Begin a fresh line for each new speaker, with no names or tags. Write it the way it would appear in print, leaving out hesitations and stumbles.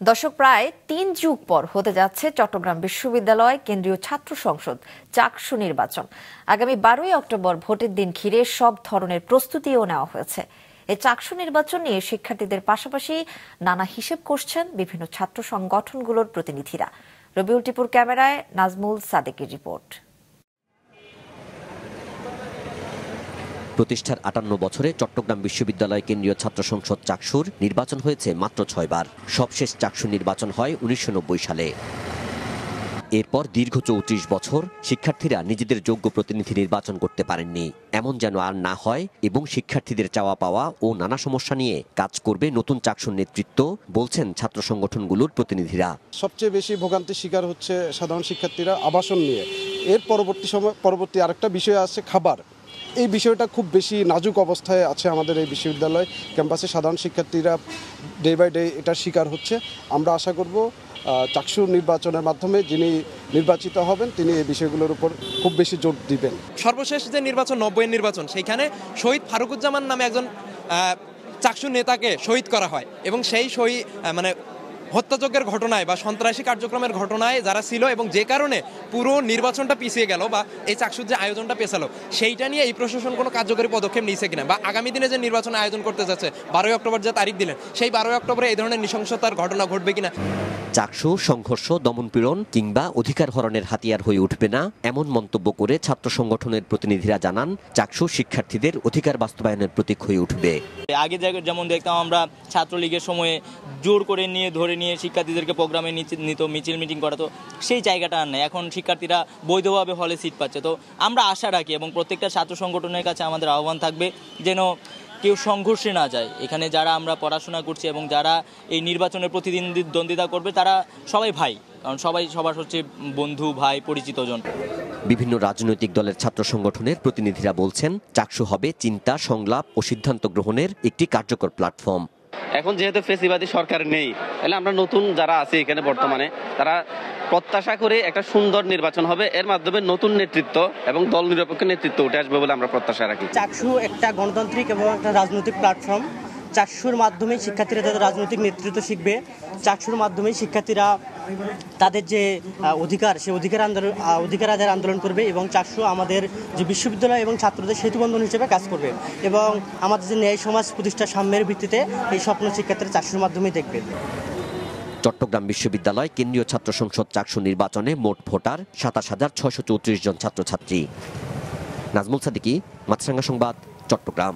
দর্শক, প্রায় ৩ যুগ পর হতে যাচ্ছে চট্টগ্রাম বিশ্ববিদ্যালয় কেন্দ্রীয় ছাত্র সংসদ চাকসু নির্বাচন। আগামী ১২ই অক্টোবর ভোটের দিন ঘিরে সব ধরনের প্রস্তুতিও নেওয়া হয়েছে। এই চাকসু নির্বাচন নিয়ে শিক্ষার্থীদের পাশাপাশি নানা হিসেব করছেন বিভিন্ন ছাত্র সংগঠনগুলোর প্রতিনিধিরা। রবিউল টিপুর ক্যামেরায় নাজমুল সাদেকের রিপোর্ট।
প্রতিষ্ঠার ৫৮ বছরে চট্টগ্রাম বিশ্ববিদ্যালয় কেন্দ্রীয় ছাত্র সংসদ চাকসুর নির্বাচন হয়েছে মাত্র ৬ বার। সবশেষ চাকসু নির্বাচন হয় ১৯৯০ সালে। এরপর দীর্ঘ ৩৪ বছর শিক্ষার্থীরা নিজেদের যোগ্য প্রতিনিধি নির্বাচন করতে পারেননি। এমন যেন আর না হয় এবং শিক্ষার্থীদের চাওয়া পাওয়া ও নানা সমস্যা নিয়ে কাজ করবে নতুন চাকসুর নেতৃত্ব, বলছেন ছাত্র সংগঠনগুলোর প্রতিনিধিরা।
সবচেয়ে বেশি ভোগান্তির শিকার হচ্ছে সাধারণ শিক্ষার্থীরা আবাসন নিয়ে। এর পরবর্তী আরেকটা বিষয় আছে খাবার। এই বিষয়টা খুব বেশি নাজুক অবস্থায় আছে আমাদের এই বিশ্ববিদ্যালয় ক্যাম্পাসে। সাধারণ শিক্ষার্থীরা ডে বাই ডে এটার শিকার হচ্ছে। আমরা আশা করব চাকসু নির্বাচনের মাধ্যমে যিনি নির্বাচিত হবেন তিনি এই বিষয়গুলোর উপর খুব বেশি জোর দিবেন।
সর্বশেষ যে নির্বাচন ৯০-এর নির্বাচন, সেইখানে শহীদ ফারুকুজ্জামান নামে একজন চাকসু নেতাকে শহীদ করা হয় এবং সেই শহীদ হত্যাযজ্ঞের ঘটনায় বা সন্ত্রাসী কার্যক্রমের ঘটনায় যারা ছিল এবং যে কারণে পুরো নির্বাচনটা পিছিয়ে গেল বা এই চাকসুর যে আয়োজনটা পেছালো, সেইটা নিয়ে এই প্রশাসন কোনো কার্যকরী পদক্ষেপ নিয়েছে কিনা, বা আগামী দিনে যে নির্বাচন আয়োজন করতে যাচ্ছে ১২ই অক্টোবর যে তারিখ দিলেন, সেই ১২ই অক্টোবরে এই ধরনের নৃশংসতার ঘটনা ঘটবে কিনা।
চাকসু সংঘর্ষ, দমনপীড়ন কিংবা অধিকার হরণের হাতিয়ার হয়ে উঠবে না, এমন মন্তব্য করে ছাত্র সংগঠনের প্রতিনিধিরা জানান চাকসু শিক্ষার্থীদের অধিকার বাস্তবায়নের প্রতীক হয়ে উঠবে।
আগে যেমন দেখতাম আমরা ছাত্রলীগের সময়ে জোর করে ধরে নিয়ে শিক্ষার্থীদেরকে প্রোগ্রামে নিত, মিছিল মিটিং করাতো, সেই জায়গাটা আর নেই। এখন শিক্ষার্থীরা বৈধভাবে হলে সিট পাচ্ছে। তো আমরা আশা রাখি এবং প্রত্যেকটা ছাত্র সংগঠনের কাছে আমাদের আহ্বান থাকবে যেন কেউ সংঘর্ষে না যায়। এখানে যারা আমরা পড়াশোনা করছি এবং যারা এই নির্বাচনের প্রতিদ্বন্দ্বিতা করবে তারা সবাই ভাই, কারণ সবার হচ্ছে বন্ধু, ভাই, পরিচিত জন।
বিভিন্ন রাজনৈতিক দলের ছাত্র সংগঠনের প্রতিনিধিরা বলছেন চাকসু হবে চিন্তা, সংলাপ ও সিদ্ধান্ত গ্রহণের একটি কার্যকর প্ল্যাটফর্ম।
এখন যেহেতু ফেসিবাদী সরকার নেই, তাহলে আমরা নতুন যারা আছে এখানে বর্তমানে তারা প্রত্যাশা করে একটা সুন্দর নির্বাচন হবে, এর মাধ্যমে নতুন নেতৃত্ব এবং দল নিরপেক্ষ নেতৃত্ব উঠে আসবে বলে আমরা প্রত্যাশা রাখি।
চাকসু একটা গণতান্ত্রিক এবং একটা রাজনৈতিক প্ল্যাটফর্ম। চাকসুর মাধ্যমে শিক্ষার্থীরা তাদের রাজনৈতিক নেতৃত্ব শিখবে। চাকসুর মাধ্যমে শিক্ষার্থীরা তাদের যে অধিকার, সেই অধিকার আদায়ের আন্দোলন করবে এবং চাকসু আমাদের যে বিশ্ববিদ্যালয় এবং ছাত্রদের সেতুবন্ধন হিসেবে কাজ করবে এবং আমাদের যে ন্যায় সমাজ প্রতিষ্ঠা সাম্যের ভিত্তিতে এই স্বপ্ন শিক্ষার্থীরা চাকসুর মাধ্যমেই দেখবে।
চট্টগ্রাম বিশ্ববিদ্যালয় কেন্দ্রীয় ছাত্র সংসদ চাকসু নির্বাচনে মোট ভোটার ২৭,৬৩৪ জন ছাত্রছাত্রী। নাজমুল সাদিকি, মাছরাঙ্গা সংবাদ, চট্টগ্রাম।